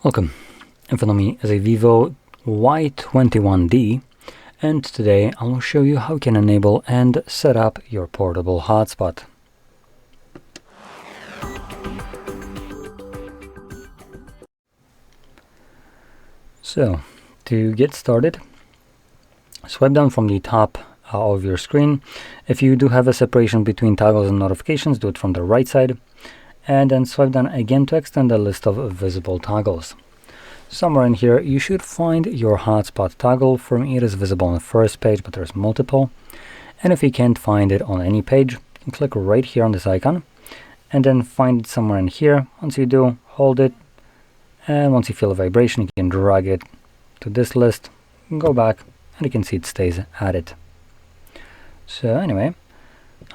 Welcome. In front of me is a VIVO Y21D, and today I will show you how you can enable and set up your portable hotspot. So, to get started, swipe down from the top of your screen. If you do have a separation between toggles and notifications, do it from the right side, and then swipe down again to extend the list of visible toggles. Somewhere in here you should find your hotspot toggle. For me it is visible on the first page, but there's multiple. And if you can't find it on any page, you can click right here on this icon and then find it somewhere in here. Once you do, hold it, and once you feel a vibration, you can drag it to this list and go back, and you can see it stays added. So anyway,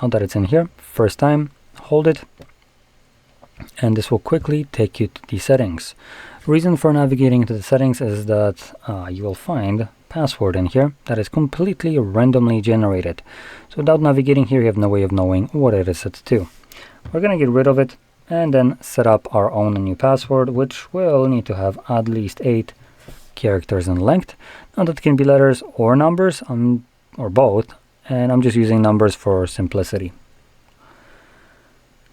now that it's in here, first time, hold it, and this will quickly take you to the settings. Reason for navigating to the settings is that you will find password in here that is completely randomly generated. So without navigating here, you have no way of knowing what it is set to. We're going to get rid of it and then set up our own new password, which will need to have at least 8 characters in length. Now that can be letters or numbers, or both, and I'm just using numbers for simplicity.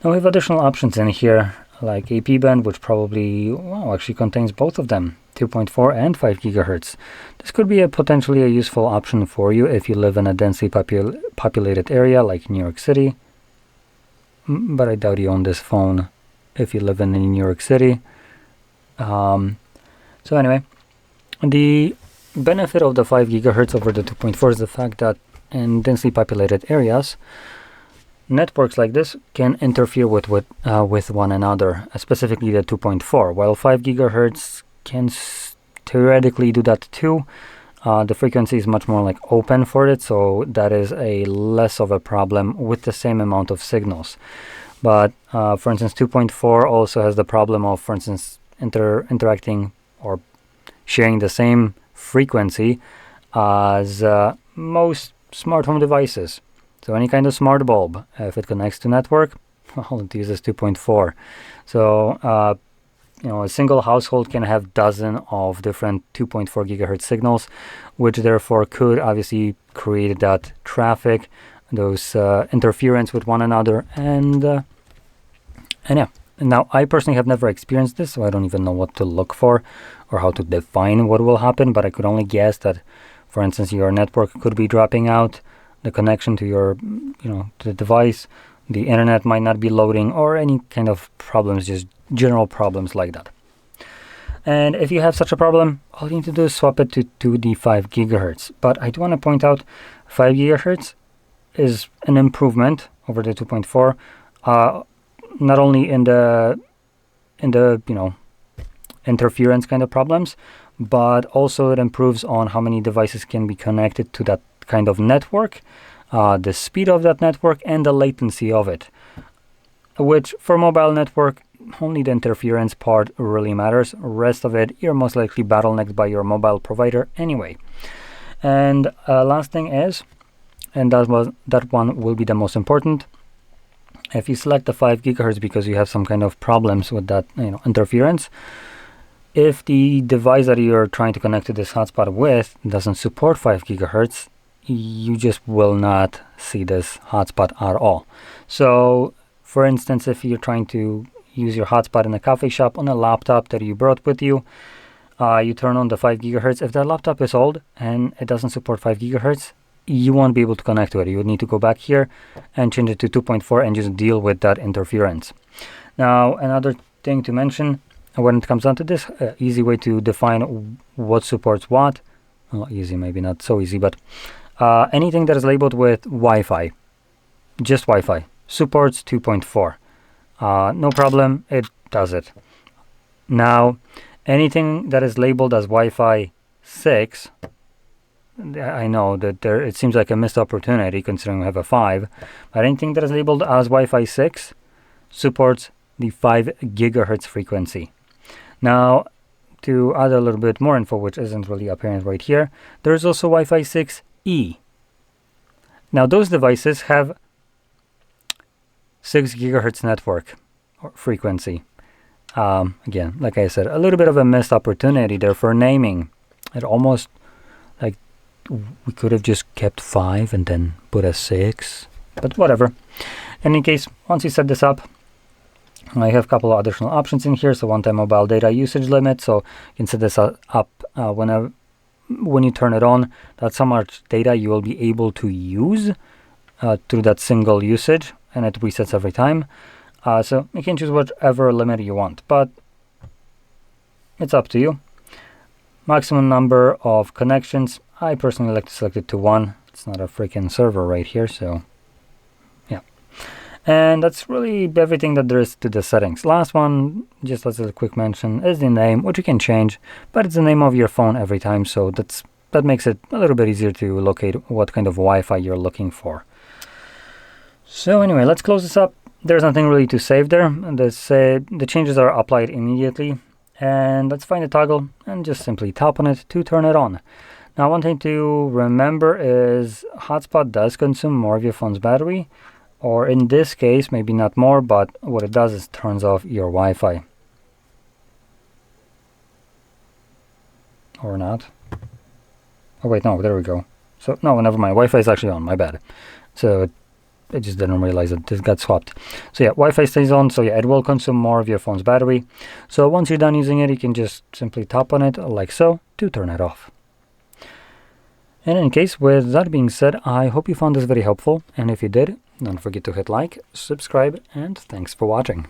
Now we have additional options in here, like AP band, which probably actually contains both of them, 2.4 and 5 gigahertz. This could be potentially a useful option for you if you live in a densely populated area like New York City, but I doubt you own this phone if you live in New York City. So anyway, the benefit of the 5 gigahertz over the 2.4 is the fact that in densely populated areas, networks like this can interfere with one another, specifically the 2.4. While 5 gigahertz can theoretically do that too, the frequency is much more like open for it, so that is a less of a problem with the same amount of signals. But for instance, 2.4 also has the problem of, for instance, interacting or sharing the same frequency as most smart home devices. So any kind of smart bulb, if it connects to network, well, it uses 2.4. So a single household can have dozens of different 2.4 gigahertz signals, which therefore could obviously create that traffic, those interference with one another, and yeah. Now I personally have never experienced this, so I don't even know what to look for or how to define what will happen, but I could only guess that, for instance, your network could be dropping out, the connection to your, to the device, the internet might not be loading, or any kind of problems, just general problems like that. And if you have such a problem, all you need to do is swap it to the 5 gigahertz. But I do want to point out 5 gigahertz is an improvement over the 2.4, not only in the interference kind of problems, but also it improves on how many devices can be connected to that kind of network, the speed of that network, and the latency of it, which for mobile network only the interference part really matters. Rest of it, you're most likely bottlenecked by your mobile provider anyway. And last thing is, and that one will be the most important, if you select the 5 gigahertz because you have some kind of problems with that interference, if the device that you're trying to connect to this hotspot with doesn't support 5 gigahertz, you just will not see this hotspot at all. So for instance, if you're trying to use your hotspot in a coffee shop on a laptop that you brought with you, you turn on the 5 gigahertz. If that laptop is old and it doesn't support 5 gigahertz, you won't be able to connect to it. You would need to go back here and change it to 2.4 and just deal with that interference. Now, another thing to mention when it comes down to this, easy way to define what supports what. Well, easy, maybe not so easy, but anything that is labeled with Wi-Fi, just Wi-Fi, supports 2.4. No problem, it does it. Now, anything that is labeled as Wi-Fi 6, I know that it seems like a missed opportunity considering we have a 5, but anything that is labeled as Wi-Fi 6 supports the 5 gigahertz frequency. Now, to add a little bit more info, which isn't really apparent right here, there is also Wi-Fi 6E. Now, those devices have 6 gigahertz network or frequency. Again, like I said, a little bit of a missed opportunity there for naming. It almost, like, we could have just kept 5 and then put a 6, but whatever. In any case, once you set this up, I have a couple of additional options in here. So one-time mobile data usage limit, so you can set this up when you turn it on. That's how much data you will be able to use through that single usage, and it resets every time. So you can choose whatever limit you want, but it's up to you. Maximum number of connections, I personally like to select it to 1. It's not a freaking server right here, so yeah. And that's really everything that there is to the settings. Last one, just as a quick mention, is the name, which you can change, but it's the name of your phone every time, so that makes it a little bit easier to locate what kind of Wi-Fi you're looking for. So anyway, let's close this up. There's nothing really to save there. The changes are applied immediately. And let's find the toggle and just simply tap on it to turn it on. Now, one thing to remember is Hotspot does consume more of your phone's battery, or in this case, maybe not more, but what it does is turns off your Wi-Fi. Or not. Oh wait, no, there we go. So, no, never mind. Wi-Fi is actually on, my bad. So I just didn't realize that this got swapped. So yeah, Wi-Fi stays on, so yeah, it will consume more of your phone's battery. So once you're done using it, you can just simply tap on it like so to turn it off. And in case, with that being said, I hope you found this very helpful, and if you did, don't forget to hit like, subscribe, and thanks for watching.